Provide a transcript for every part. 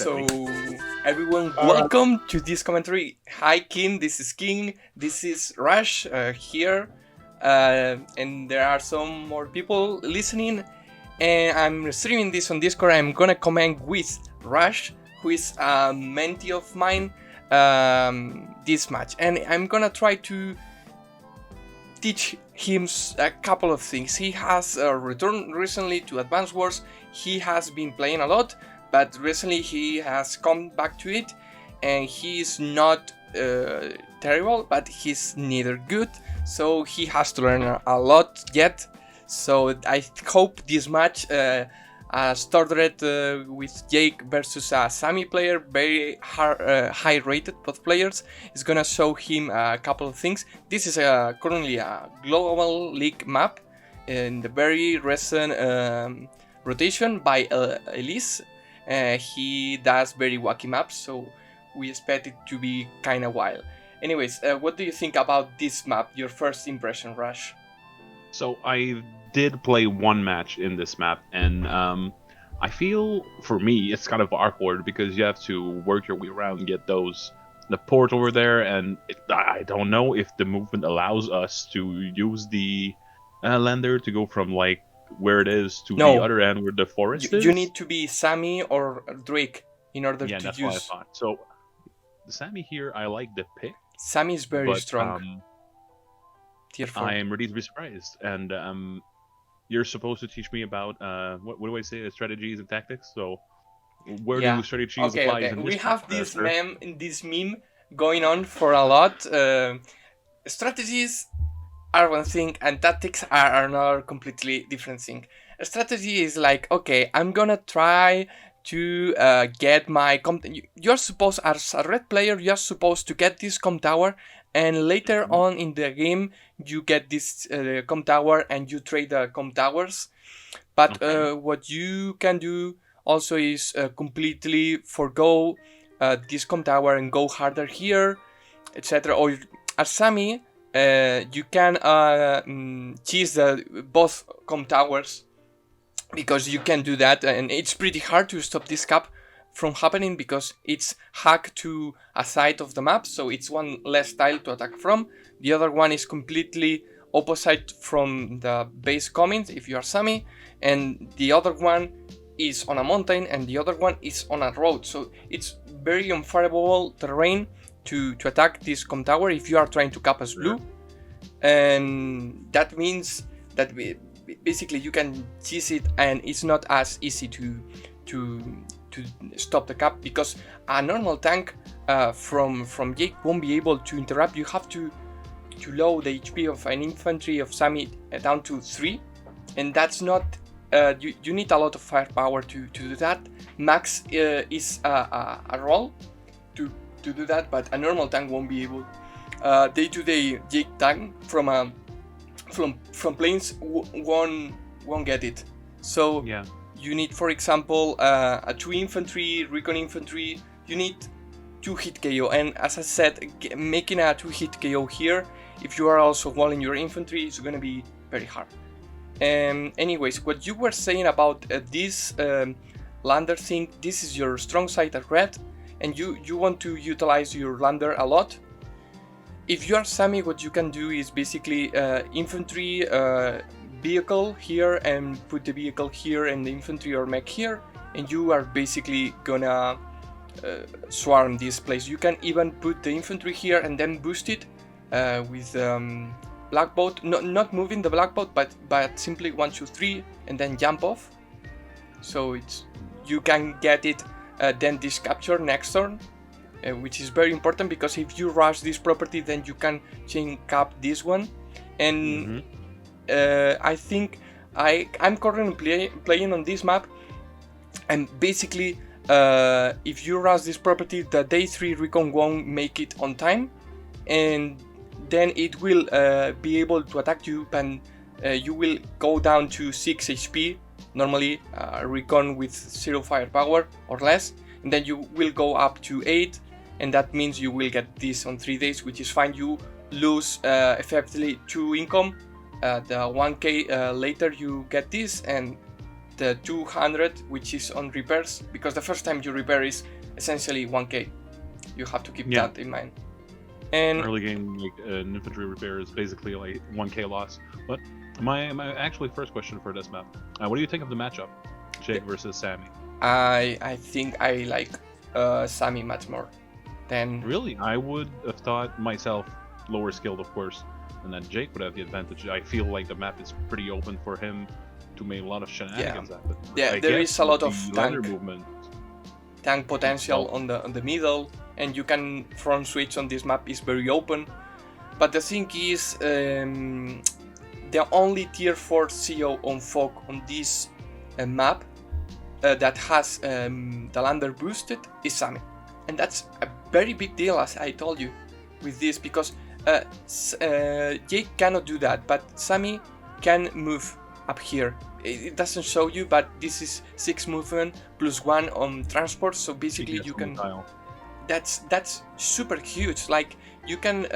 So, everyone, Alright. welcome to this commentary. Hi, King. This is King. This is Rush here, and there are some more people listening. And I'm streaming this on Discord. I'm gonna comment with Rush, who is a mentee of mine, this match, and I'm gonna try to teach him a couple of things. He has returned recently to Advance Wars. He has been playing a lot, but recently he has come back to it, and he is not terrible, but he's neither good, so he has to learn a lot yet. So I hope this match started with Jake versus a Sammy player, very high rated both players, is gonna show him a couple of things. This is currently a global league map in the very recent rotation by Elise. He does very wacky maps, so we expect it to be kinda wild. Anyways, what do you think about this map? Your first impression, Rush? So I did play one match in this map, and I feel for me it's kind of awkward because you have to work your way around and get the port over there, and I don't know if the movement allows us to use the lander to go from like where it is to No. the other end where the forest is. You need to be Sammy or Drake in order Yeah, to that's use. what I thought. So the Sammy here, I like the pick, Sammy is very but strong. Tier 4. I am ready to be surprised, and you're supposed to teach me about what do I say, strategies and tactics. So where do strategies apply? Okay. In We this have map, this meme going on for a lot. Strategies are one thing, and tactics are another completely different thing. A strategy is like, okay, I'm gonna try to get my you're supposed, as a red player, you're supposed to get this com tower, and later on in the game you get this com tower and you trade the com towers. But what you can do also is completely forgo this com tower and go harder here, etc. Or as Sammy, you can cheese both com towers, because you can do that, and it's pretty hard to stop this cap from happening because it's hacked to a side of the map, so it's one less tile to attack from. The other one is completely opposite from the base comment if you are Sammy, and the other one is on a mountain and the other one is on a road, so it's very unfavorable terrain to attack this com tower if you are trying to cap as blue. And that means that basically you can cheese it, and it's not as easy to stop the cap, because a normal tank from Jake won't be able to interrupt. You have to lower the HP of an infantry of Sammy down to 3, and that's not you need a lot of firepower to do that. Max is a role to do that, but a normal tank won't be able. Day-to-day Jake tank from planes won't get it. So yeah. You need, for example, a 2 infantry, recon infantry. You need 2 hit KO, and as I said, making a 2 hit KO here, if you are also walling your infantry, is gonna be very hard. Anyways, what you were saying about this lander thing, this is your strong side at red, and you want to utilize your lander a lot. If you are Sammy, what you can do is basically infantry vehicle here, and put the vehicle here and the infantry or mech here, and you are basically gonna swarm this place. You can even put the infantry here and then boost it with black boat, not moving the black boat, but simply 1, 2, 3 and then jump off. So you can get it then this capture next turn, which is very important, because if you rush this property, then you can chain cap this one. And I think I'm currently playing on this map, and basically if you rush this property, the day 3 recon won't make it on time, and then it will be able to attack you, and you will go down to 6 HP, normally recon with 0 firepower or less, and then you will go up to 8, and that means you will get this on 3 days, which is fine. You lose effectively 2 income. The 1k later you get this, and the 200, which is on repairs, because the first time you repair is essentially 1k. You have to keep that in mind. And early game, like an infantry repair is basically like 1k loss. But my actually first question for this map, what do you think of the matchup, Jake versus Sammy? I think I like Sammy much more than... Really? I would have thought myself, lower skilled of course, and that Jake would have the advantage. I feel like the map is pretty open for him to make a lot of shenanigans at it. Yeah, there is a lot of tank potential on the middle, and you can front switch on this map is very open. But the thing is, the only tier 4 CO on Fog on this map that has the lander boosted is Sammy, and that's a very big deal, as I told you, with this, because Jake cannot do that, but Sammy can move up here. It doesn't show you, but this is 6 movement plus 1 on transport, so basically you can... That's super huge. Like, you can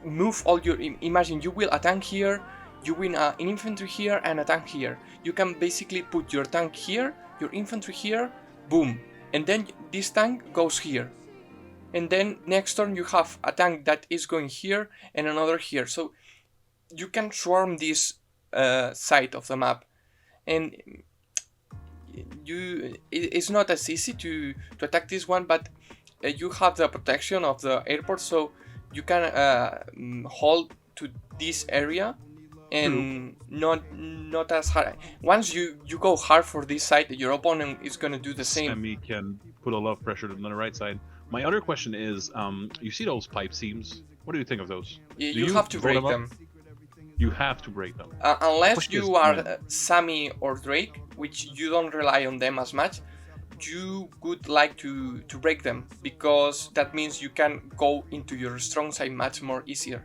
move all your... Imagine you will a tank here, you win an infantry here and a tank here. You can basically put your tank here, your infantry here, boom, and then this tank goes here. And then next turn you have a tank that is going here and another here. So you can swarm this side of the map, and it's not as easy to attack this one, but you have the protection of the airport, so you can hold to this area and not as hard. Once you go hard for this side, your opponent is gonna do the same. Sammy can put a lot of pressure on the right side. My other question is, you see those pipe seams? What do you think of those? You have to break them. You have to break them. Unless you are Sammy or Drake, which you don't rely on them as much, you would like to break them, because that means you can go into your strong side much more easier.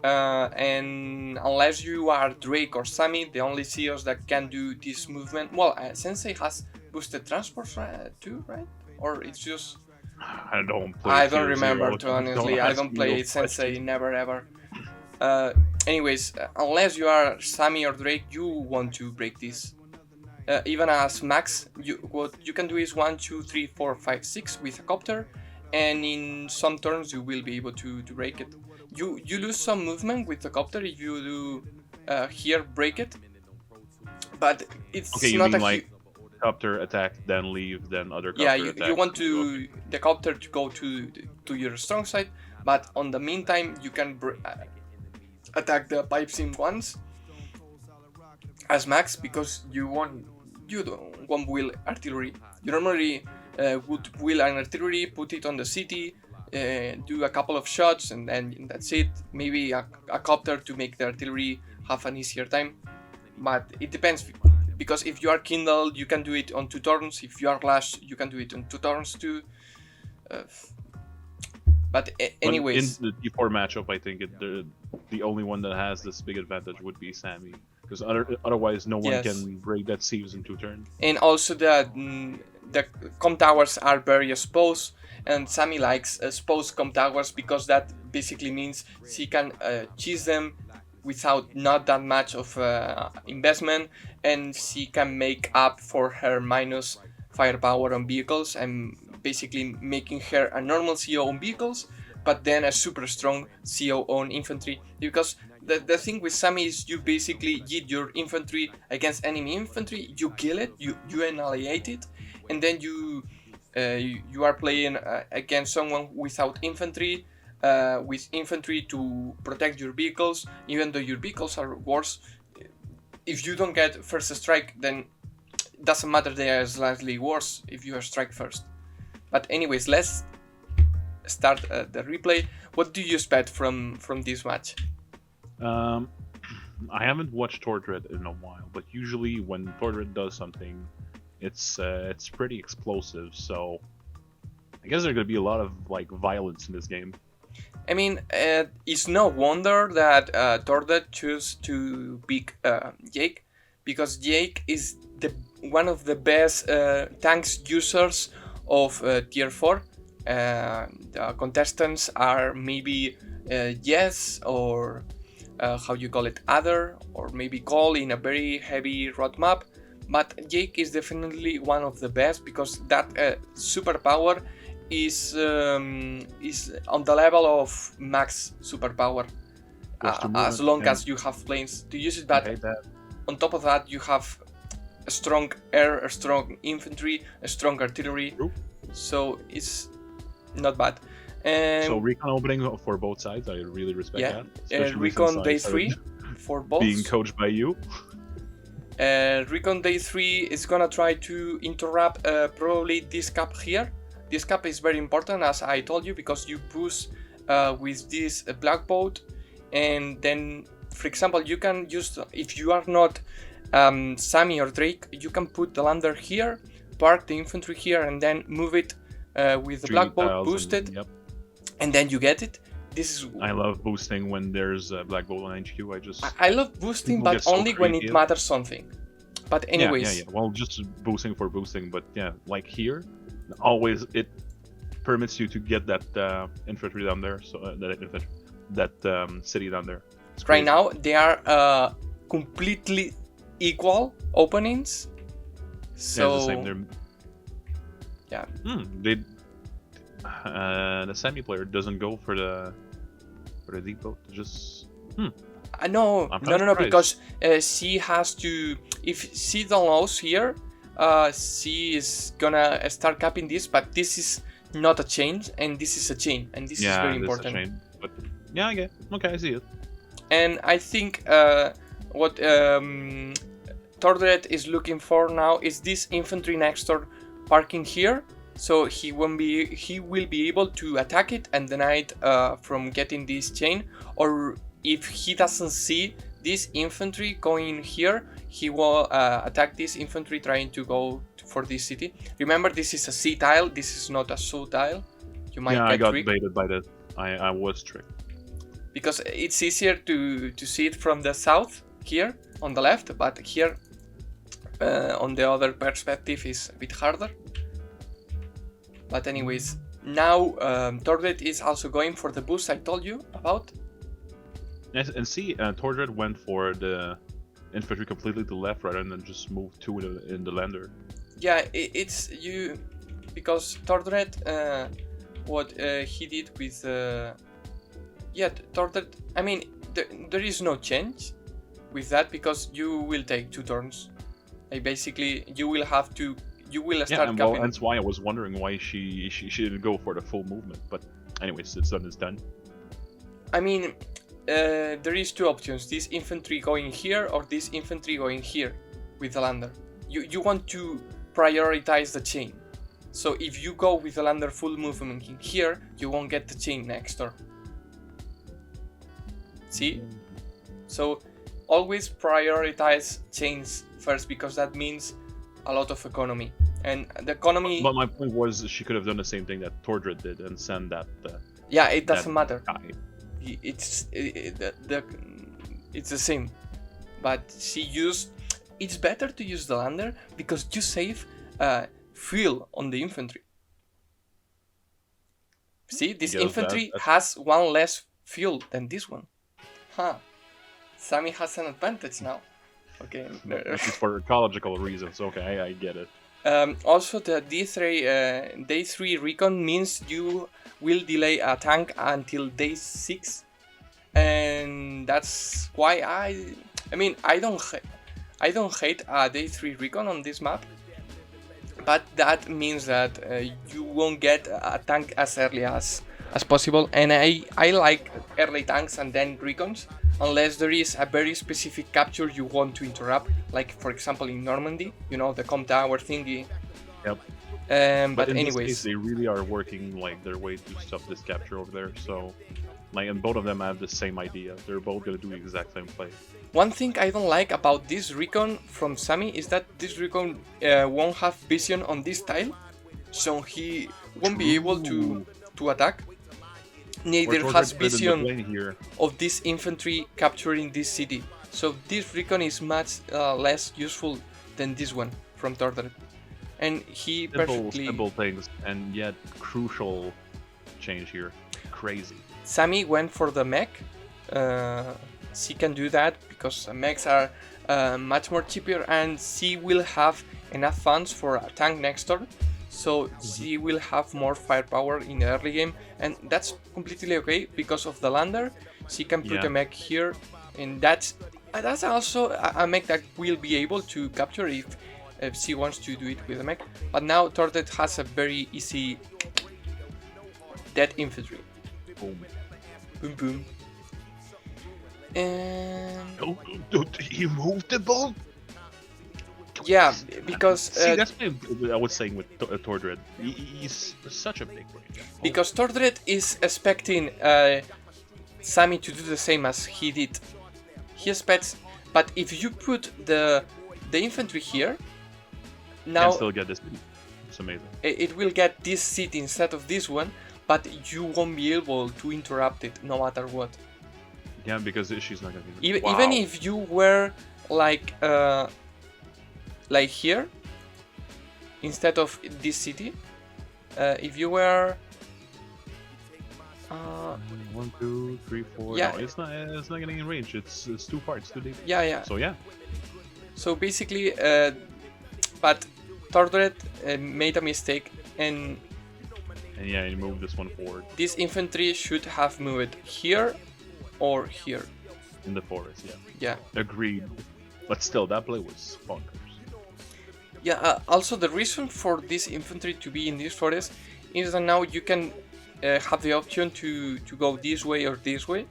And unless you are Drake or Sammy, the only CEOs that can do this movement... Well, Sensei has boosted transport too, right? Or it's just... I don't remember, too, honestly. I don't play Sensei, never ever. Anyways, unless you are Sammy or Drake, you want to break this. Even as max, what you can do is 1, 2, 3, 4, 5, 6 with a copter, and in some turns you will be able to break it. You lose some movement with the copter if you do here break it, but it's okay, you not mean like copter attack, then leave, then other copter attack. Yeah, you want to the copter to go to your strong side, but on the meantime you can attack the pipe seam once as max, because you don't want wheel artillery. You normally would wheel an artillery, put it on the city, do a couple of shots, and then that's it. Maybe a copter to make the artillery have an easier time, but it depends, because if you are Kindle you can do it on 2 turns, if you are Lash you can do it on 2 turns too. But anyways, in the D4 matchup, I think the only one that has this big advantage would be Sammy, because otherwise no one can break that sieves in 2 turns. And also the com towers are very exposed, and Sammy likes exposed com towers, because that basically means she can cheese them without not that much of investment, and she can make up for her minus firepower on vehicles, and basically making her a normal CO on vehicles, but then a super strong CO on infantry. Because the thing with Sammy is you basically hit your infantry against enemy infantry, you kill it, you annihilate it, and then you are playing against someone without infantry, with infantry to protect your vehicles, even though your vehicles are worse. If you don't get first strike, then it doesn't matter, they are slightly worse if you are strike first. But anyways, let's start the replay. What do you expect from this match? I haven't watched Tordred in a while, but usually when Tordred does something, it's pretty explosive. So I guess there's gonna be a lot of like violence in this game. I mean, it's no wonder that Tordred chose to pick Jake, because Jake is one of the best tanks users of tier 4. The contestants are maybe Yes or how you call it, Adder or maybe Call in a very heavy road map. But Jake is definitely one of the best because that superpower is on the level of max superpower. As long as you have planes to use it, but on top of that you have a strong air, a strong infantry, a strong artillery. So it's not bad. So recon opening for both sides, I really respect that. Recon day 3 for both. Being coached by you. Recon day 3 is gonna try to interrupt probably this cap here. This cap is very important, as I told you, because you boost with this black boat, and then, for example, you can use, if you are not Sammy or Drake, you can put the lander here, park the infantry here, and then move it with the black boat boosted, and then you get it. This is. I love boosting when there's a black bolt on HQ. I love boosting, but only when it matters something. But anyways. Yeah. Well, just boosting for boosting, but yeah, like here, always it permits you to get that infantry down there. So that city down there. Right now they are completely equal openings. So. Yeah, it's the same. Yeah. The semi player doesn't go for the depot. Just No, because C has to. If C don't lose here, C is gonna start capping this. But this is not a chain, and this is a chain, and this is very important. Yeah, this is a chain. But yeah, I get. Okay, I see it. And I think what Tordred is looking for now is this infantry next door parking here. So he will be able to attack it and deny it from getting this chain. Or if he doesn't see this infantry going here, he will attack this infantry trying to go for this city. Remember, this is a C tile, this is not a SO tile. You might get I got tricked. baited by that. I was tricked. Because it's easier to see it from the south here on the left, but here on the other perspective is a bit harder. But anyways, now Tordred is also going for the boost I told you about. Yes, and see, Tordred went for the infantry completely to the left rather than just move two in the lander. Yeah, it's you, because Tordred, what he did with Tordred. I mean, there is no change with that because you will take 2 turns. Basically, you will have to. You will start capping. That's why I was wondering why she didn't go for the full movement. But anyways, it's done. I mean, there is 2 options: this infantry going here or this infantry going here with the lander. You want to prioritize the chain. So if you go with the lander full movement in here, you won't get the chain next turn. See? So always prioritize chains first because that means a lot of economy, and the economy. But my point was she could have done the same thing that Tordred did and send that. It doesn't matter. Guy. It's the same, but she used. It's better to use the lander because you save fuel on the infantry. See, this infantry has 1 less fuel than this one. Sammy has an advantage now. Okay. For ecological reasons. Okay, I get it. Also, the day 3 recon means you will delay a tank until day 6, and that's why I don't hate a day 3 recon on this map, but that means that you won't get a tank as early as possible, and I like early tanks and then recons. Unless there is a very specific capture you want to interrupt, like for example in Normandy, the com tower thingy. Yep. But in anyways, this case, they really are working like their way to stop this capture over there. So, and both of them have the same idea. They're both gonna do the exact same play. One thing I don't like about this recon from Sammy is that this recon won't have vision on this tile, so he won't be able to attack. Neither has vision of this infantry capturing this city. So this recon is much less useful than this one from Tordred. And he simple things, and yet crucial change here. Crazy. Sammy went for the mech she can do that because mechs are much more cheaper, and she will have enough funds for a tank next turn, so she will have more firepower in the early game, and that's completely okay because of the lander. She can put a mech here, and that's also a mech that will be able to capture if she wants to do it with a mech. But now Tordet has a very easy dead infantry. Boom. Boom boom. And He moved the ball. yeah, because see, that's what I was saying with Tordred. He's such a big range. Because Tordred is expecting Sammy to do the same as he did. He expects, but if you put the infantry here, now can still get this. It's amazing. It will get this seat instead of this one, but you won't be able to interrupt it no matter what. Yeah, because she's not gonna be. Even if you were like here instead of this city, if you were 1, 2, 3, 4. Yeah, no, it's not getting in range. It's too far. It's too deep. Yeah. So yeah. So basically, but Tordred made a mistake, and yeah, he moved this one forward. This infantry should have moved here or here. In the forest, yeah. Yeah. Agreed. But still, that play was bonkers. Yeah, also the reason for this infantry to be in this forest is that now you can have the option to go this way or this way.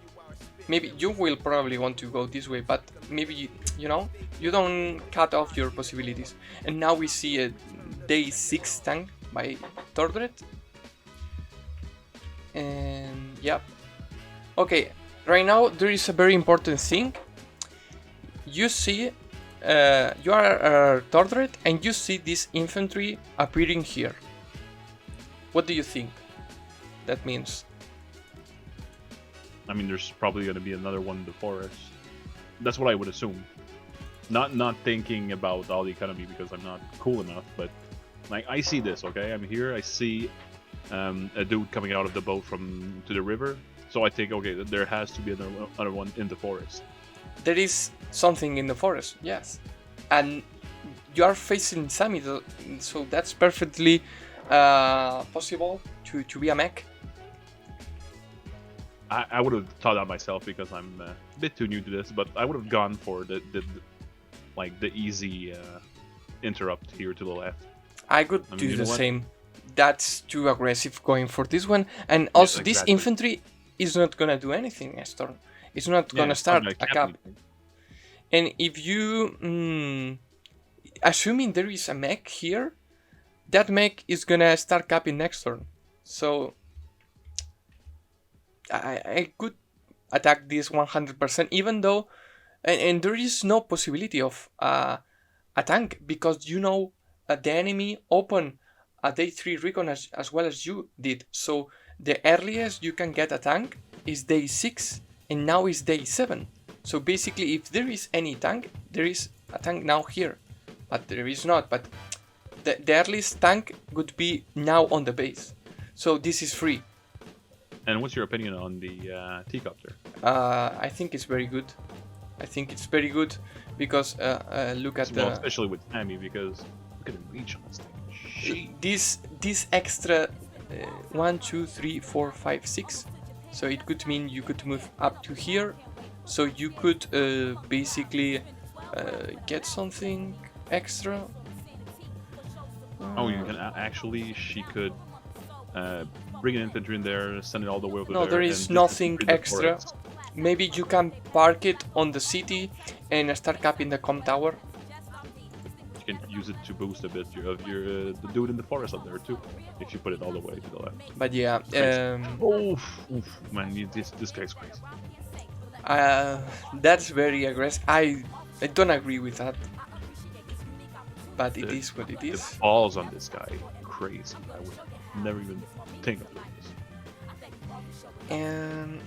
Maybe you will probably want to go this way, but maybe, you know, you don't cut off your possibilities. And now we see a day 6 tank by Tordred. And yeah. Okay, right now there is a very important thing. You see, you are Tordred, and you see this infantry appearing here. What do you think that means? I mean, there's probably going to be another one in the forest. That's what I would assume. Not thinking about all the economy because I'm not cool enough, but like I see this, okay? I'm here, I see a dude coming out of the boat to the river. So I think, okay, there has to be another one in the forest. There is something in the forest, yes. And you are facing Sammy, so that's perfectly possible to be a mech. I would have thought that myself because I'm a bit too new to this, but I would have gone for the easy interrupt here to the left. I could do the same. That's too aggressive going for this one, and also this infantry is not gonna do anything next turn. It's not gonna start a cap. And if you, assuming there is a mech here, that mech is gonna start capping next turn. So I could attack this 100%, even though, and there is no possibility of a tank, because you know the enemy opened a day 3 recon as well as you did. So the earliest you can get a tank is day 6, and now is day 7. So basically, if there is any tank, there is a tank now here, but there is not. But the earliest tank would be now on the base. So this is free. And what's your opinion on the T-copter? I think it's very good. I think it's very good because look at especially with Sammy, because look at the reach on this thing. This extra 1, 2, 3, 4, 5, 6. So it could mean you could move up to here. So you could basically get something extra. Oh, you can actually. She could bring an infantry in there, send it all the way over there. No, there is nothing extra. Maybe you can park it on the city and start capping the com tower. You can use it to boost a bit of your the dude in the forest up there too, if you put it all the way to the left. But yeah, oof, man, this guy's crazy. That's very aggressive. I don't agree with that, but it is what it is. The balls on this guy, crazy. I would never even think of this. And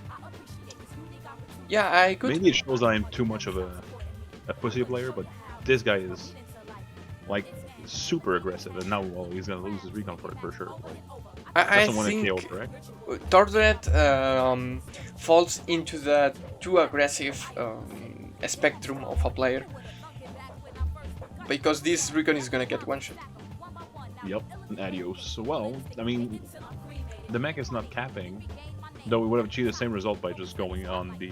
yeah, I could. Maybe it shows I am too much of a pussy player, but this guy is like super aggressive, and now he's gonna lose his recon for it for sure. Like, I Doesn't want to think KO, correct? Tordred falls into the too aggressive spectrum of a player. Because this Recon is gonna get one shot. Yep, adios. Well, I mean, the mech is not capping, though we would have achieved the same result by just going on the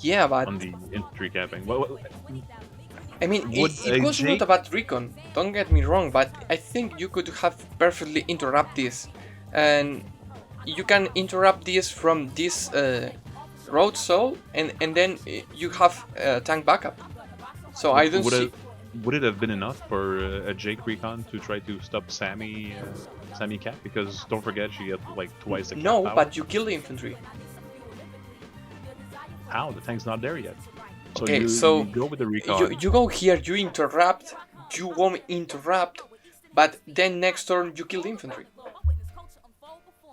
Yeah, but infantry capping. Well, I mean, would it was not a bad Recon, don't get me wrong, but I think you could have perfectly interrupt this. And you can interrupt this from this road soul, and then you have tank backup. So I don't see... Would it have been enough for a Jake Recon to try to stop Sammy Cap? Because don't forget, she had like twice the cap No, power. but you kill the infantry. How? The tank's not there yet. So Okay, you go with the Recon. You go here, you interrupt, you won't interrupt, but then next turn you kill the infantry.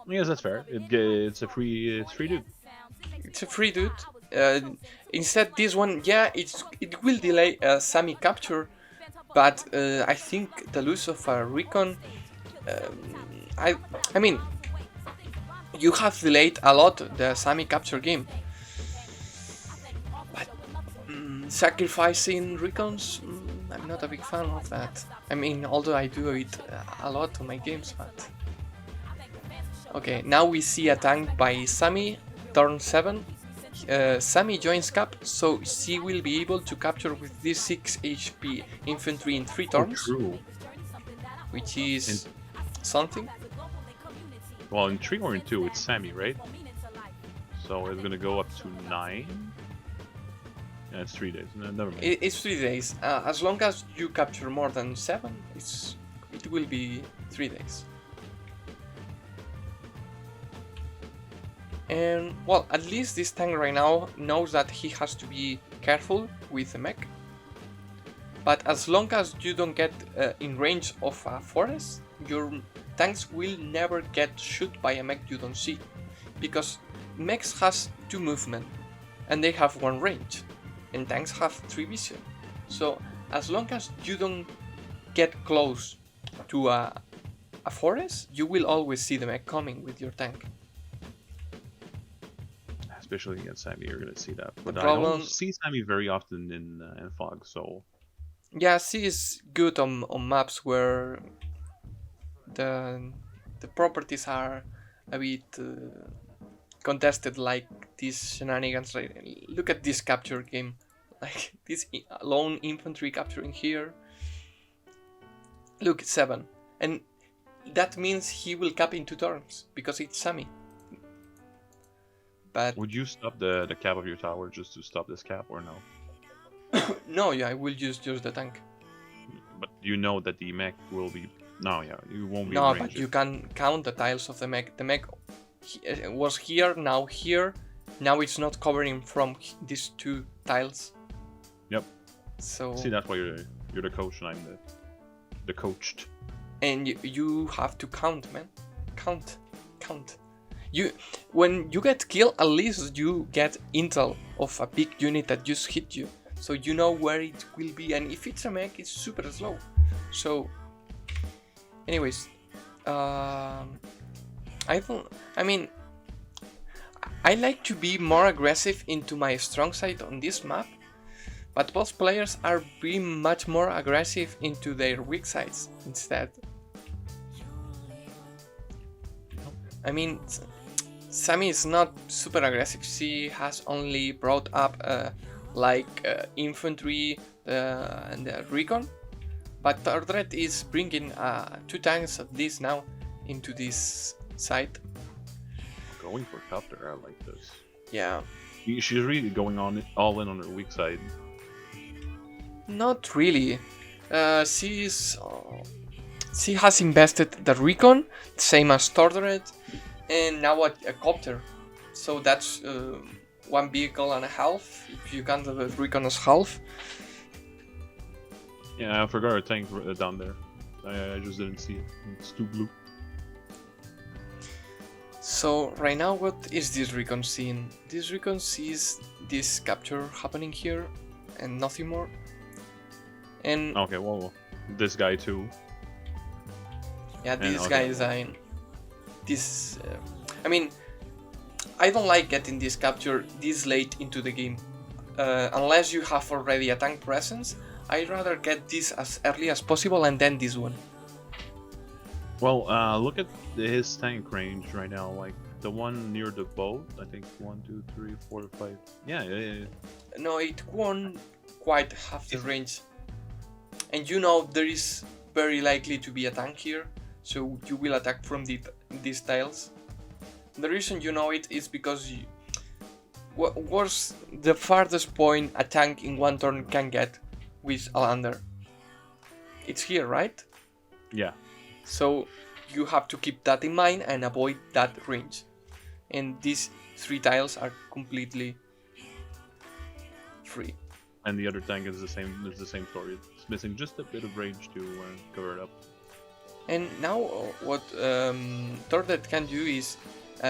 Yes, that's fair. It's free dude. It's a free dude. Instead, this one, yeah, it will delay Sammy capture, but I think the loss of a Recon, I mean, you have delayed a lot the Sammy capture game, but sacrificing Recons, I'm not a big fan of that. I mean, although I do it a lot on my games, but okay, now we see a tank by Sammy, turn 7. Sammy joins cap, so she will be able to capture with this 6 HP infantry in 3 turns, which is something. Well, in 3 or in 2, it's Sammy, right? So it's gonna go up to 9. Yeah, it's 3 days. No, never mind. It's 3 days. As long as you capture more than 7, it will be 3 days. And, well, at least this tank right now knows that he has to be careful with the mech. But as long as you don't get in range of a forest, your tanks will never get shot by a mech you don't see. Because mechs has 2 movement, and they have 1 range, and tanks have 3 vision. So as long as you don't get close to a forest, you will always see the mech coming with your tank. Especially against Sammy, you're gonna see that. But The I problem... don't see Sammy very often in fog, so yeah, she is good on maps where the properties are a bit contested, like these shenanigans. Look at this capture game, like this lone infantry capturing here. Look, 7, and that means he will cap in 2 turns because it's Sammy. But would you stop the cap of your tower just to stop this cap, or no? no, yeah, I will just use the tank. But you know that the mech will be... No, yeah, you won't be No, in range. but you can count the tiles of the mech. The mech was here, now here. Now it's not covering from these 2 tiles. Yep. So... see, that's why you're the coach and I'm the coached. And you have to count, man. Count. When you get killed, at least you get intel of a big unit that just hit you, so you know where it will be. And if it's a mech, it's super slow. So, anyways, I like to be more aggressive into my strong side on this map, but both players are being much more aggressive into their weak sides instead. I mean, Sammy is not super aggressive. She has only brought up infantry and the Recon, but Tordred is bringing 2 tanks at least now into this side. Going for copter, I like this. Yeah. She's really going all in on her weak side. Not really. She has invested the Recon, same as Tordred, and now a copter. So that's 1 vehicle and a half, if you count the Recon as half. Yeah, I forgot our tank down there. I just didn't see it. It's too blue. So right now, what is this Recon seeing? This Recon sees this capture happening here and nothing more. And okay, well, this guy too. yeah, this guy is dying. this. I mean, I don't like getting this capture this late into the game. Unless you have already a tank presence, I'd rather get this as early as possible and then this one. Well, look at his tank range right now. Like the one near the boat, I think 1, 2, 3, 4, 5. Yeah. No, it won't quite have the range. And you know there is very likely to be a tank here, so you will attack from these tiles. The reason you know it is because what was the farthest point a tank in one turn can get with a lander? It's here, right? Yeah. So you have to keep that in mind and avoid that range. And these 3 tiles are completely free. And the other tank is the same story. It's missing just a bit of range to cover it up. And now what Tordet can do is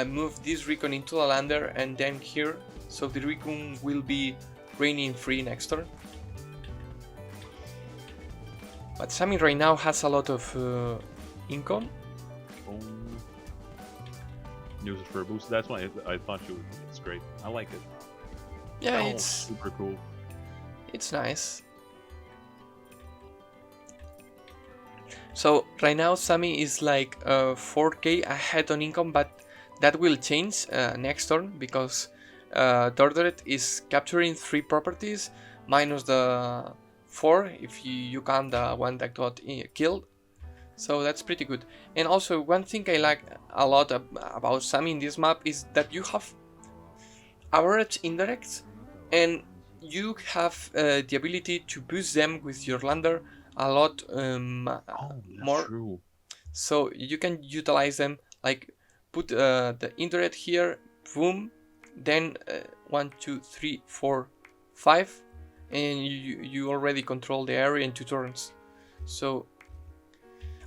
move this recon into the lander and then here, so the recon will be raining free next turn. But Sammy right now has a lot of income. Use it for a boost. That's why I thought it's great. I like it. Yeah, it's super cool. It's nice. So right now Sammy is like 4k ahead on income, but that will change next turn because Tordet is capturing 3 properties minus the 4 if you count the one that got killed. So that's pretty good. And also one thing I like a lot about Sammy in this map is that you have average indirects and you have the ability to boost them with your lander a lot more. True. So you can utilize them, like put the indirect here, boom, then 1, 2, 3, 4, 5, and you already control the area in 2 turns. So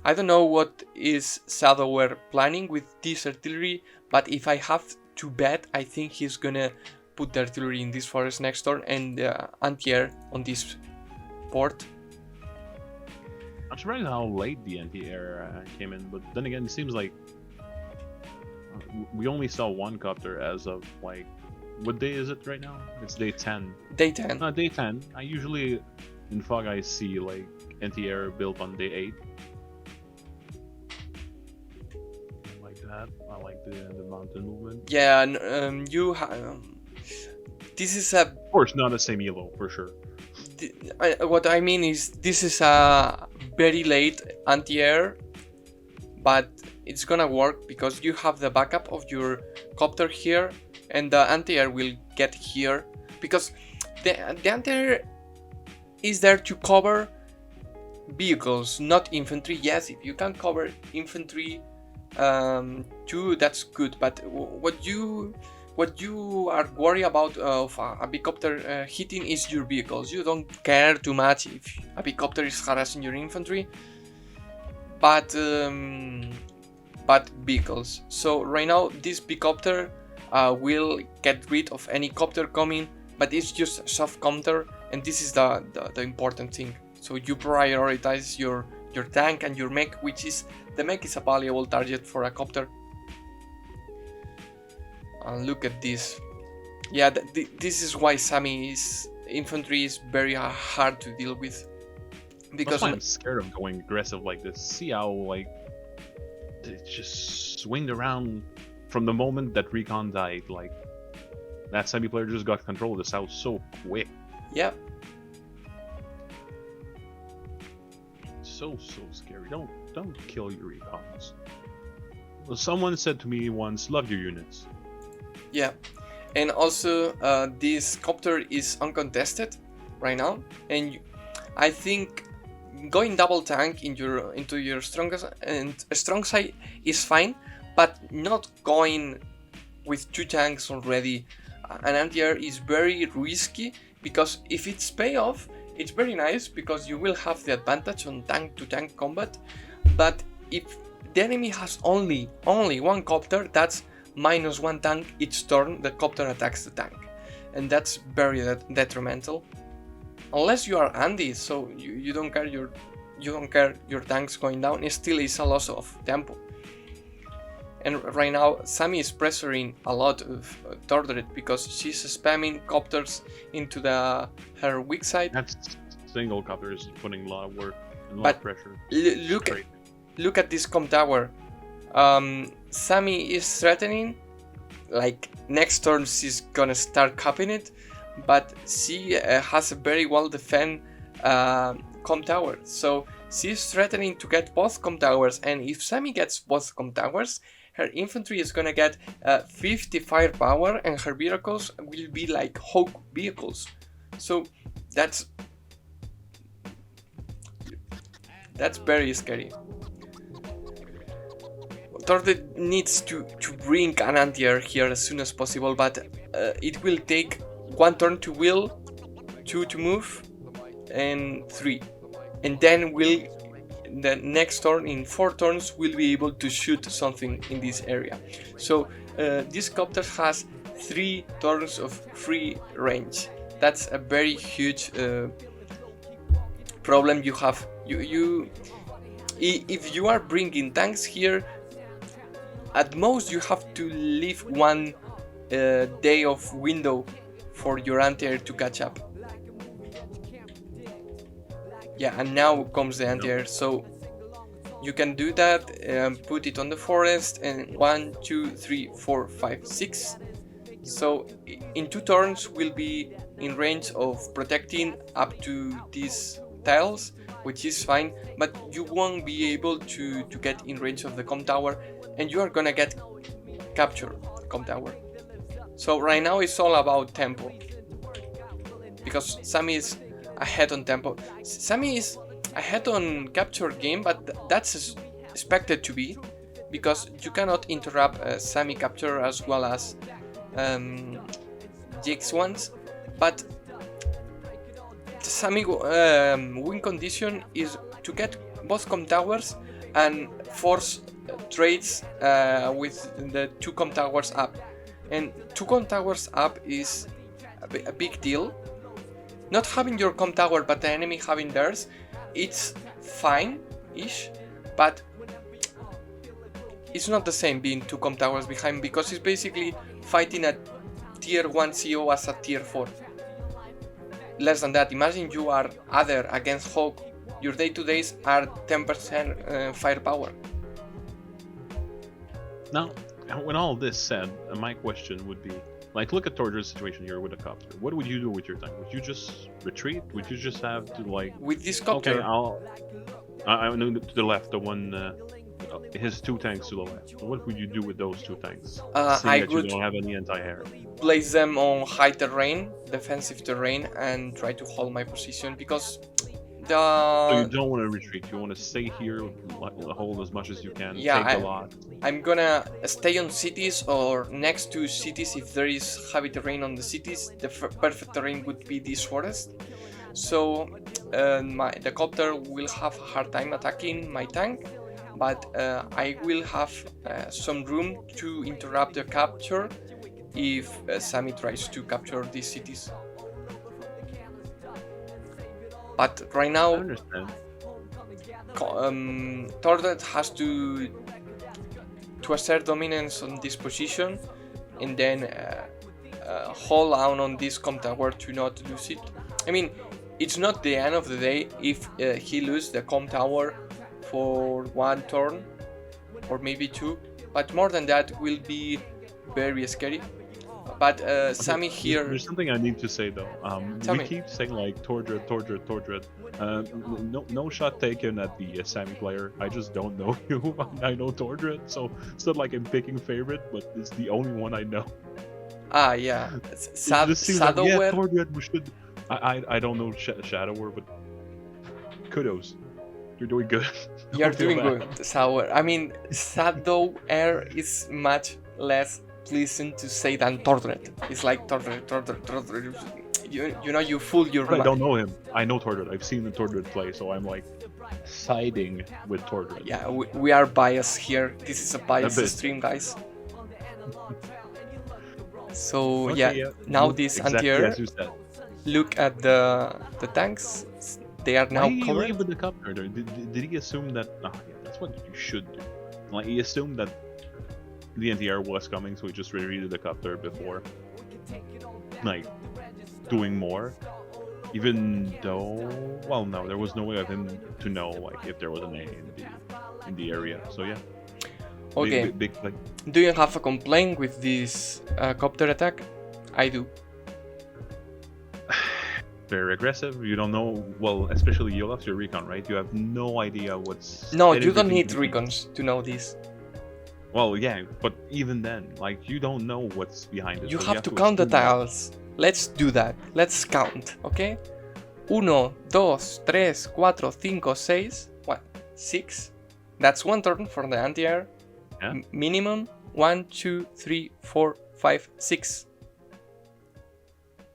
I don't know what is Shadowware planning with this artillery, but if I have to bet, I think he's gonna put the artillery in this forest next turn and anti-air on this port. I'm surprised how late the anti-air came in, but then again, it seems like we only saw 1 copter as of like, what day is it right now? It's day 10. Day 10. Day 10. I usually in Fog I see like anti-air built on day 8. I like that. I like the mountain movement. Yeah, this is a... Of course, not the same yellow, for sure. What I mean is, this is a very late anti-air, but it's gonna work because you have the backup of your copter here, and the anti-air will get here, because the anti-air is there to cover vehicles, not infantry. Yes, if you can cover infantry too, that's good, but what you are worried about of a bicopter hitting is your vehicles. You don't care too much if a bicopter is harassing your infantry, but vehicles. So right now this bicopter will get rid of any copter coming, but it's just a soft counter, and this is the important thing. So you prioritize your tank and your mech, which is, the mech is a valuable target for a copter. And look at this. Yeah, this is why Sammy's infantry is very hard to deal with. Because I'm scared of going aggressive like this. See how like it just swinged around from the moment that Recon died. Like that Sammy player just got control of this house so quick. Yeah. So scary. Don't kill your Recons. Well, someone said to me once, love your units. Yeah, and also this copter is uncontested right now, and I think going double tank into your strong side is fine, but not going with 2 tanks already. An anti-air is very risky, because if it's payoff, it's very nice because you will have the advantage on tank to tank combat, but if the enemy has only 1 copter, that's -1 tank each turn the copter attacks the tank, and that's very detrimental. Unless you are Andy, so you don't care your tanks going down, it still is a loss of tempo. And right now, Sammy is pressuring a lot of Tordred because she's spamming copters into her weak side. That's single copter is putting a lot of work and a lot But of pressure. Look at this comp tower. Sammy is threatening, like next turn she's gonna start capping it, but she has a very well defend comp tower, so she's threatening to get both comp towers, and if Sammy gets both comp towers, her infantry is gonna get 50 firepower and her vehicles will be like Hawk vehicles. So that's very scary. Tordred needs to bring an anti-air here as soon as possible, but it will take 1 turn to wheel, 2 to move, and 3. And then the next turn, in 4 turns, we'll be able to shoot something in this area. So this copter has 3 turns of free range. That's a very huge problem you have. If you are bringing tanks here, at most you have to leave 1 day of window for your anti-air to catch up. Yeah, and now comes the anti-air, so you can do that, put it on the forest, and 1, 2, 3, 4, 5, 6. So in 2 turns we'll be in range of protecting up to these tiles, which is fine, but you won't be able to get in range of the comp tower, and you are gonna get capture comp tower. So right now it's all about tempo, because Sammy is ahead on tempo. Sammy is ahead on capture game, but that's expected to be, because you cannot interrupt Sammy capture as well as Jake's ones. But the Sammy win condition is to get both comp towers and force trades with the 2 comp towers up, and 2 comp towers up is a big deal. Not having your comp tower but the enemy having theirs, it's fine-ish, but it's not the same being 2 comp towers behind, because it's basically fighting a tier 1 CO as a tier 4. Less than that. Imagine you are other against Hawk, your day-to-days are 10% firepower. Now, when all this said, my question would be, like, look at Tordred's situation here with a copter. What would you do with your tank? Would you just retreat? Would you just have to, like... With this copter? Okay, I know to the left, the one... his 2 tanks to the left. What would you do with those 2 tanks? I would... you don't have any anti-air. Place them on high terrain, defensive terrain, and try to hold my position, because So you don't want to retreat, you want to stay here, hold as much as you can, take a lot. I'm gonna stay on cities or next to cities if there is heavy terrain on the cities. The perfect terrain would be this forest. So the copter will have a hard time attacking my tank, but I will have some room to interrupt the capture if Sammy tries to capture these cities. But right now, Tordred has to assert dominance on this position, and then hold down on this comp tower to not lose it. I mean, it's not the end of the day if he loses the comp tower for 1 turn, or maybe 2, but more than that will be very scary. But Sammy here... There's something I need to say though. We keep saying like Tordred. No shot taken at the Sammy player. I just don't know you. I know Tordred, so it's not like I'm picking favorite, but it's the only one I know. Ah, yeah. Shadow like, yeah, Tordred, we should... I don't know Shadower, but kudos. You're doing good. You're doing good, Sour. I mean, Shadow Air is much less pleasant to say than Tordred. It's like Tordred. You know, you fool your mind. I don't know him. I know Tordred. I've seen the Tordred play, so I'm like siding with Tordred. Yeah, we are biased here. This is a biased stream, guys. So okay, yeah, now this anti-air. Look at the tanks. They are now covered. With the copter. Did he assume that? Oh, yeah, that's what you should do. Like he assumed that the NTR was coming, so he just rereaded the copter before, like, doing more. Even though, well, no, there was no way of him to know like if there was an A in the area. So yeah. Okay. Big play. Do you have a complaint with this copter attack? I do. Very aggressive. You don't know. Well, especially you lost your recon, right? You have no idea what's. No, you don't need recons to know this. Well, yeah, but even then, like, you don't know what's behind it. You so have to count the assume that. tiles. Let's do that. Let's count, okay? 1, 2, 3, 4, 5, 6. What? 6? That's one turn for the anti-air. Yeah. Minimum 1, 2, 3, 4, 5, 6.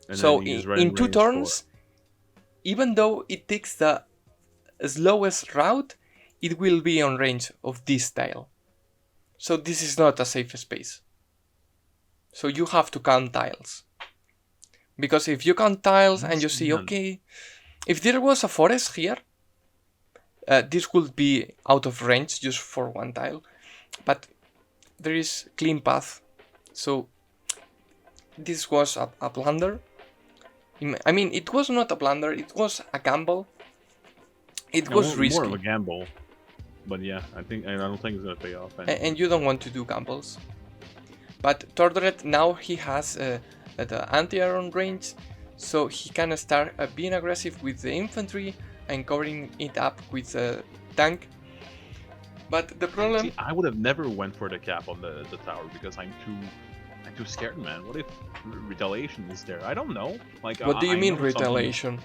And so then he's in 2 turns, even though it takes the slowest route, it will be on range of this tile. So this is not a safe space. So you have to count tiles. Because if you count tiles and you see, okay, if there was a forest here, this would be out of range just for one tile. But there is clean path. So this was a blunder. I mean, it was not a blunder, it was a gamble. It was risky. More of a gamble. But yeah, I don't think it's gonna pay off. And you don't want to do gambles. But Tordoret now he has the anti-air on range, so he can start being aggressive with the infantry and covering it up with the tank. But the problem... See, I would have never went for the cap on the tower because I'm too scared, man. What if retaliation is there? I don't know. Like, what do you mean retaliation?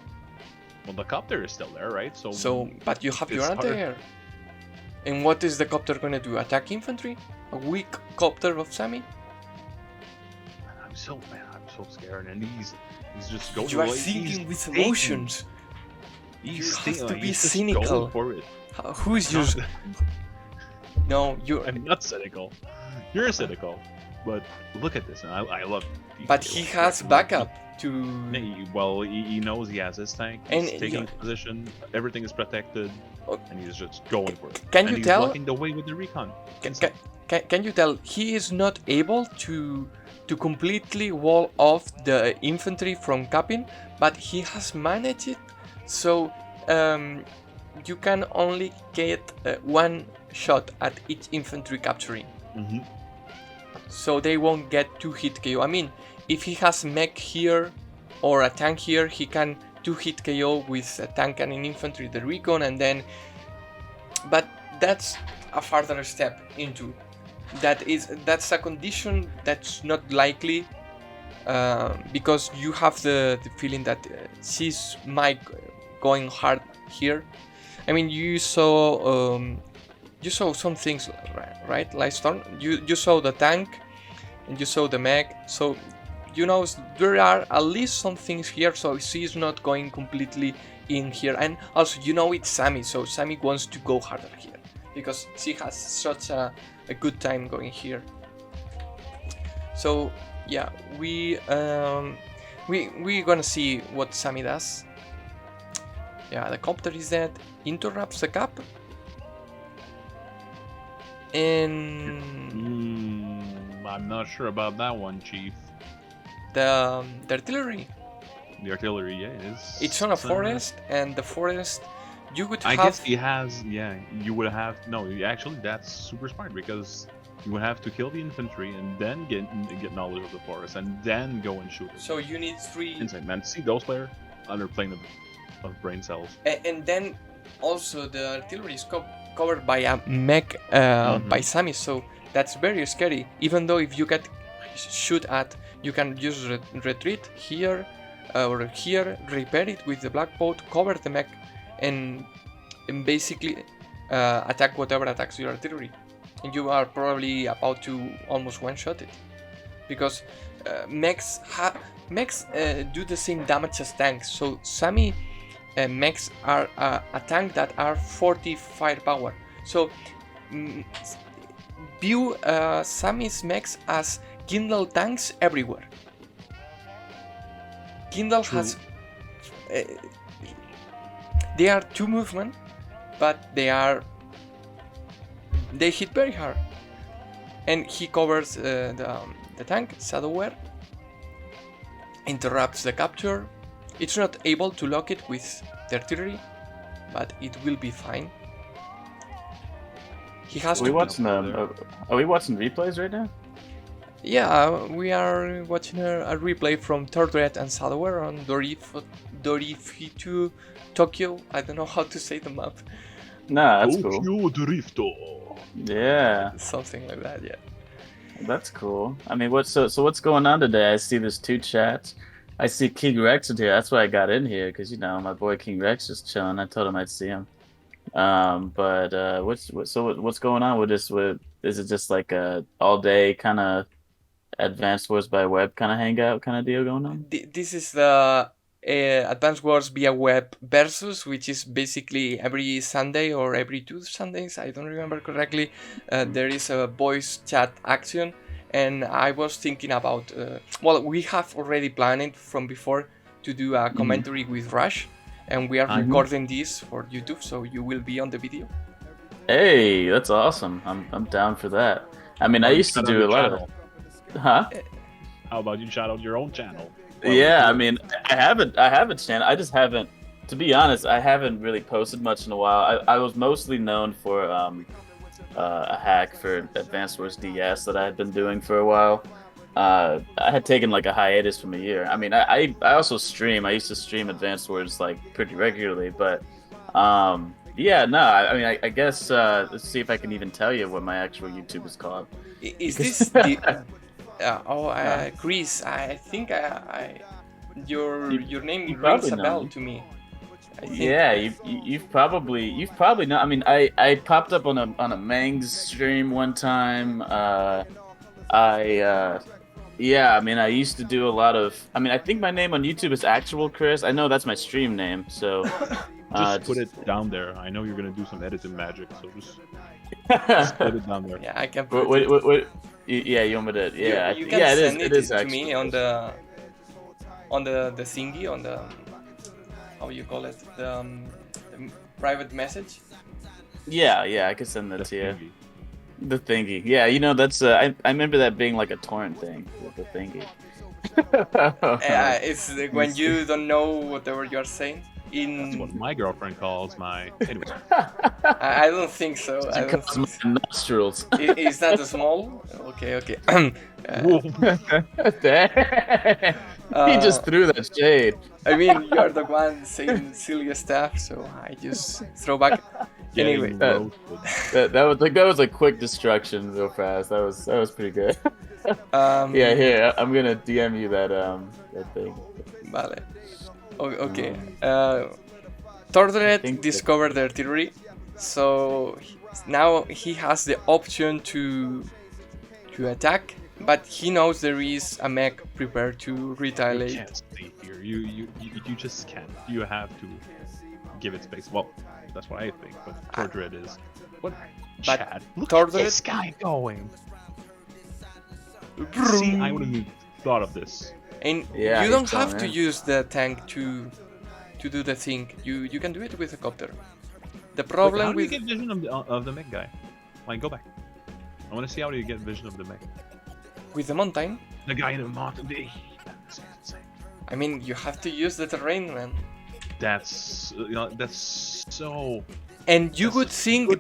Well, the copter is still there, right? So, but you have your anti-air. And what is the copter gonna do? Attack infantry? A weak copter of Sammy? I'm so scared, and he's just going. You are thinking with emotions. You have to be cynical. For it. Who is just? No, you. I'm not cynical. You're cynical, but look at this, and I love. But he has backup to. Well, he knows he has his tank. He's taking his position. Everything is protected. And he's just going for it. Can you tell? He's blocking the way with the recon. Can you tell he is not able to completely wall off the infantry from capping, but he has managed it so you can only get one shot at each infantry capturing. Mm-hmm. So they won't get 2 hit KO. I mean, if he has mech here or a tank here, he can 2 hit KO with a tank and an infantry, the recon, and then. But that's a further step into. That's a condition that's not likely because you have the feeling that she's might going hard here. I mean, you saw some things, right? Last turn, you saw the tank and you saw the mech, so. You know, there are at least some things here, so she's not going completely in here. And also, you know, it's Sammy, so Sammy wants to go harder here because she has such a good time going here. So yeah, we're gonna see what Sammy does. Yeah, the copter is dead. Interrupts the cap. And I'm not sure about that one, Chief. The artillery. The artillery, yeah, is. It's on a forest, and the forest you would have. I guess he has, yeah. You would have actually that's super smart because you would have to kill the infantry and then get knowledge of the forest and then go and shoot it. So you need 3. Insane, man. See those players on their plane of brain cells. And then also the artillery is covered by a mech by Sammy, so that's very scary. Even though if you get shoot at. You can just retreat here or here, repair it with the black boat, cover the mech, and basically attack whatever attacks your artillery. And you are probably about to almost one-shot it. Because mechs do the same damage as tanks. So Sammy mechs are a tank that are 40 firepower. So view Sammy's mechs as Kindle tanks everywhere. Kindle has. They are 2 movement, but they hit very hard. and he covers the tank, Shadowware, interrupts the capture. It's not able to lock it with the artillery, but it will be fine. He has Are we to. watching are we watching replays right now? Yeah, we are watching a replay from Tordred and Shadowware on DORIFUTO Tokyo. I don't know how to say the map. Nah, that's cool. Tokyo Drifto. Yeah, Something like that, yeah. that's cool. I mean, so what's going on today? I see there's 2 chats. I see KingRex in here. That's why I got in here, because you know my boy KingRex is chilling. I told him I'd see him. But what's going on with this? Is it just like a all day kind of Advanced Wars by Web kind of hangout kind of deal going on? This is the Advanced Wars via Web versus, which is basically every Sunday or every 2 Sundays, I don't remember correctly. There is a voice chat action, and I was thinking about, well, we have already planned from before to do a commentary with Rush, and we are recording this for YouTube, so you will be on the video. Hey, that's awesome. I'm down for that. I mean, I used to do a lot of. Huh? How about you shout out your own channel? Yeah, I mean, I have a channel. I just haven't, to be honest, I haven't really posted much in a while. I was mostly known for a hack for Advanced Wars DS that I had been doing for a while. I had taken like a hiatus from a year. I mean, I also stream. I used to stream Advanced Wars like pretty regularly, but yeah, no, I mean, I guess let's see if I can even tell you what my actual YouTube is called. Is this the... Krys, I think your name rings a bell to me. Yeah, you've probably not. I mean, I popped up on a Mangs stream one time. Yeah, I mean, I used to do a lot of. I mean, I think my name on YouTube is actual Krys. I know that's my stream name, so just put it down there. I know you're gonna do some editing magic, so just put it down there. Yeah, I can. What? Yeah, you want me to? Yeah, you can send it to me on the thingy, on the how you call it, the private message. Yeah, I can send that to you. The thingy. Yeah, you know that's I remember that being like a torrent thing. The thingy. It's when you don't know whatever you're saying. That's what my girlfriend calls my. Anyway. I don't think so. I don't think so. Nostrils. Is that small? Okay. He just threw that shade. I mean, you're the one saying silly stuff, so I just throw back. Anyway, that was a quick destruction real fast. That was pretty good. Yeah, here I'm gonna DM you that thing. Vale. Okay. Tordred discovered the artillery, so now he has the option to attack, but he knows there is a mech prepared to retaliate. You can't stay here. You just can't. You have to give it space. Well, that's what I think. But Tordred is what? Chad, look at this guy going. See, I wouldn't have thought of this. And you don't have to use the tank to do the thing. You can do it with a copter. The problem with... How do you get vision of the mech guy? Like, go back. I want to see how do you get vision of the mech. With the mountain? The guy in the mountain. I mean, you have to use the terrain, man. That's so... And you would think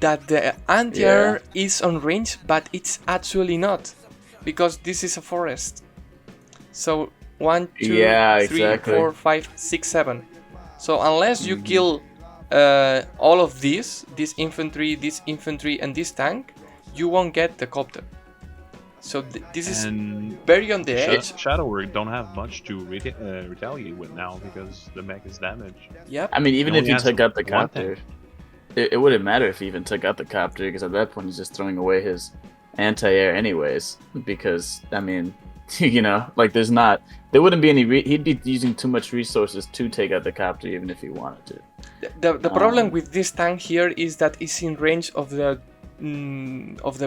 that the anti-air is on range, but it's actually not. Because this is a forest. So 1, 2, 3, 4, 5, 6, 7. So unless you kill all of this infantry, and this tank, you won't get the copter. So this is very on the edge. Shadowware don't have much to retaliate with now because the mech is damaged. Yep. I mean, even if you took out the copter, it wouldn't matter if he even took out the copter, because at that point he's just throwing away his anti-air anyways. Because I mean, you know, like there wouldn't be any. He'd be using too much resources to take out the copter, even if he wanted to. The problem with this tank here is that it's in range of the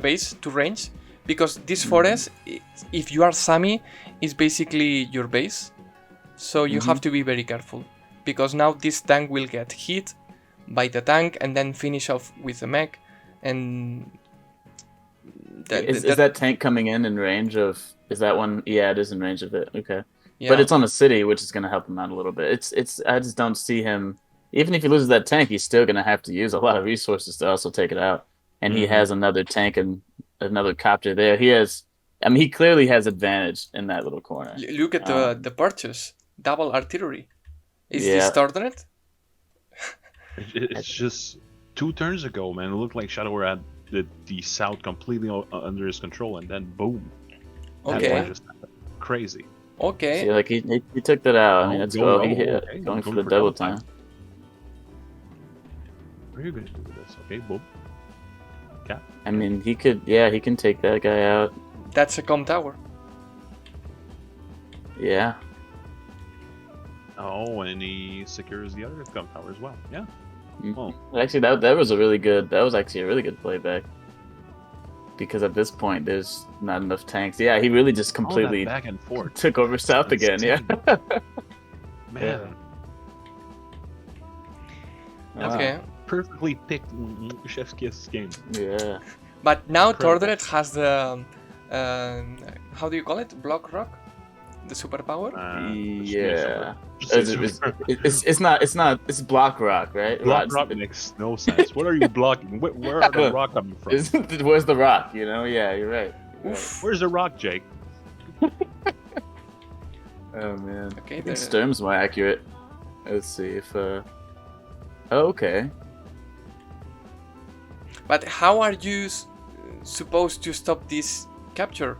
base to range. Because this forest, if you are Sami, is basically your base. So you have to be very careful. Because now this tank will get hit by the tank and then finish off with the mech. And Is that tank coming in range of? Is that one? Yeah, it is in range of it. Okay, yeah. but it's on a city, which is going to help him out a little bit. It's. I just don't see him. Even if he loses that tank, he's still going to have to use a lot of resources to also take it out. And he has another tank and another copter there. He has. I mean, he clearly has advantage in that little corner. Look at the purchase. Double artillery. Is Yeah. this Tordenet? It's just 2 turns ago, man. It looked like Shadow had the south completely under his control, and then boom. That Okay. one just crazy. Okay. See, like he took that out. I mean, let's go. Okay. Going for the double time. What are you gonna do with this? Okay, boom. Cap. I mean, he could. Yeah, he can take that guy out. That's a com tower. Yeah. Oh, and he secures the other gun tower as well. Yeah. Well, Actually, that was a really good. That was actually a really good playback. Because at this point, there's not enough tanks. Yeah, he really just all completely that back and forth. took over south again. Yeah. Man, Okay. perfectly picked Chef's Kiss game. Yeah. But now Incredible. Tordenet has the how do you call it? Block rock, the superpower. Yeah. Just say super. It's not. It's block rock, right? Block rock makes no sense. What are you blocking? Where are the rock coming from? Where's the rock? You know? Yeah, you're right. You're right. Where's the rock, Jake? Oh man. Okay, I think there- Sturm's more accurate. Let's see if. Oh, okay. But how are you supposed to stop this capture?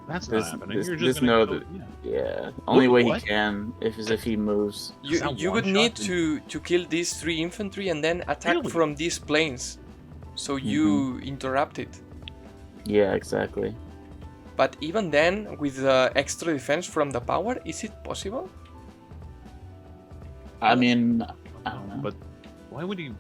That's There's- not happening. there's- You're there's just gonna no go, that- yeah. Yeah. Only way What? he can is if he moves. Is that You would one need shot? to kill these 3 infantry and then attack Really? from these planes, so you interrupt it. Yeah, exactly. But even then, with the extra defense from the power, is it possible? I mean, I don't know. But why would he?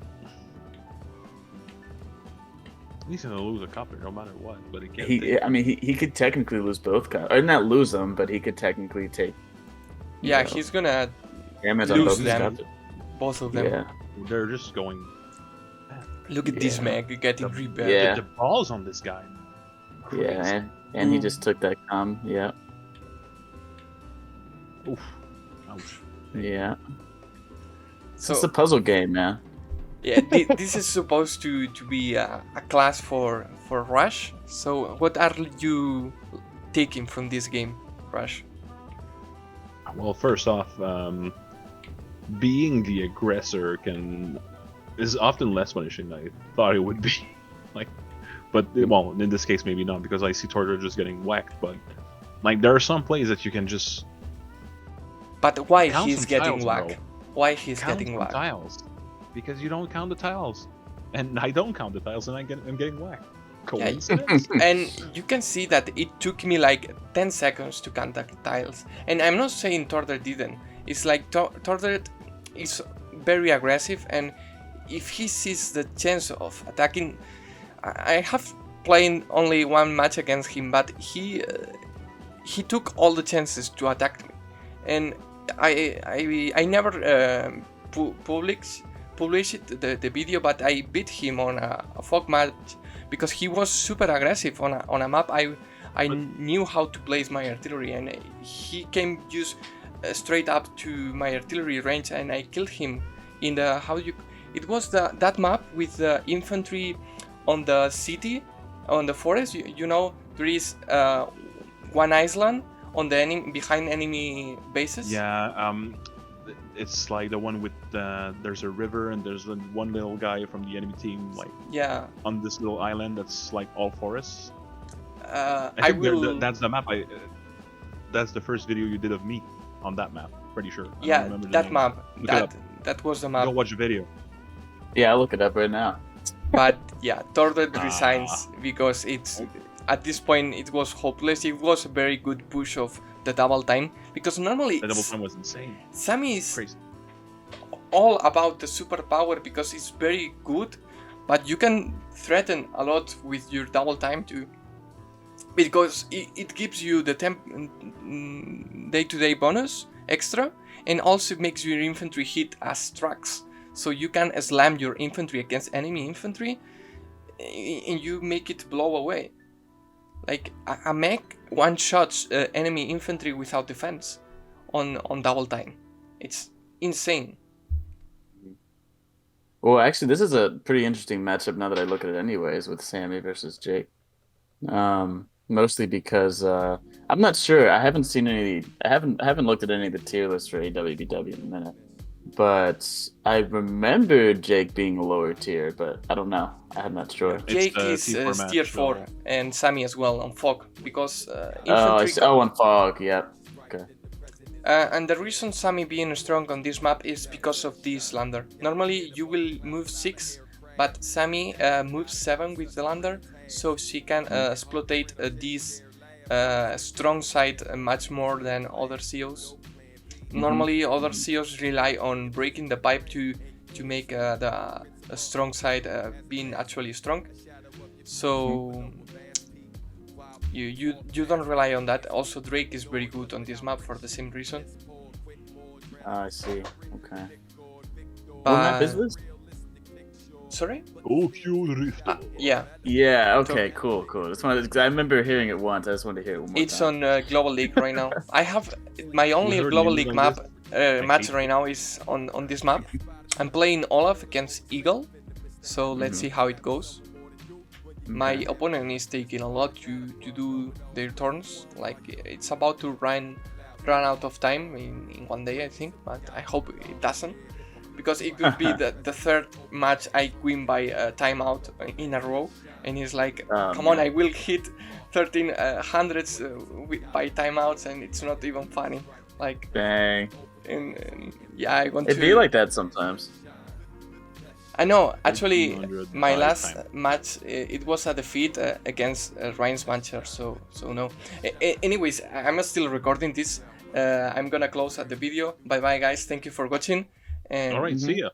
He's gonna lose a copter no matter what. But he can't. I mean, he could technically lose both guys, or not lose them, but he could technically take. you Yeah, know, he's gonna damage on lose both his them. guys. both of them. Yeah, They're just going. Look at this Yeah. Meg getting repaired. Yeah. The balls on this guy. Crazy. yeah, and he just took that com. Yeah, Oof. Ouch. yeah. So It's a puzzle game, man. yeah, this is supposed to be a class for Rush. So what are you taking from this game, Rush? Well, first off, being the aggressor is often less punishing than I thought it would be. But well, in this case, maybe not, because I see Torture just getting whacked. But there are some plays that you can just But why count he's some getting tiles, whacked? bro. Why he's Count getting some whacked? tiles, because you don't count the tiles, and I don't count the tiles, and I'm getting whacked. Coincidence? And you can see that it took me like 10 seconds to count the tiles. And I'm not saying Torder didn't. It's like Torder is very aggressive, and if he sees the chance of attacking, I have played only one match against him, but he took all the chances to attack me, and I never published the video, but I beat him on a fog match because he was super aggressive on a map. I knew how to place my artillery, and he came just straight up to my artillery range, and I killed him in the it was that map with the infantry on the city, on the forest. You know, there is one island on the behind enemy bases. Yeah, it's like the one with there's a river and there's one little guy from the enemy team Yeah. on this little island that's like all forests. I I think will. that's the map. That's the first video you did of me on that map. Pretty sure. I don't Yeah, remember the that name. map. Look it up. That was the Go map. watch the video. Yeah, I'll look it up right now. But yeah, Torder Ah. resigns because it's at this point it was hopeless. It was a very good push of the double time because normally The double time was insane. Sammy is Crazy. all about the superpower because it's very good, but you can threaten a lot with your double time too, because it gives you the day-to-day bonus extra, and also makes your infantry hit as trucks, so you can slam your infantry against enemy infantry and you make it blow away. Like a mech one-shots enemy infantry without defense on double time. It's insane. Well, actually, this is a pretty interesting matchup now that I look at it, anyways, with Sammy versus Jake. Mostly because I'm not sure. I haven't seen any. I haven't looked at any of the tier lists for AWBW in a minute. But I remember Jake being a lower tier, but I don't know. I'm not sure. Jake the is T4 match, tier so- 4 and Sammy as well on Fog because Oh, infantry. on Fog, yeah. Okay. And the reason Sammy being strong on this map is because of this lander. Normally you will move 6, but Sammy moves 7 with the lander, so she can exploitate this strong side much more than other COs. Normally other COs rely on breaking the pipe to make the strong side being actually strong. So you don't rely on that. Also Drake is very good on this map for the same reason. I see. Okay. What But map is this? sorry? Yeah, Yeah. Okay. Cool. That's one. Because I remember hearing it once. I just wanted to hear it one more it's time. on Global League right now. I have my only heard Global news League on map this? match right now is on this map. I'm playing Olaf against Eagle, so let's see how it goes. My opponent is taking a lot to do their turns. Like it's about to run out of time in one day, I think, but I hope it doesn't, because it could be the third match I win by a timeout in a row, and he's like, come on, I will hit 1300s by timeouts, and it's not even funny. Like, Dang. and yeah, I want It'd to. be like that sometimes. I know. Actually, 200 my by last time. match it was a defeat against Ryan's Mancher, so no. Anyways, I'm still recording this. I'm gonna close at the video. Bye bye, guys. Thank you for watching. And All right, see ya.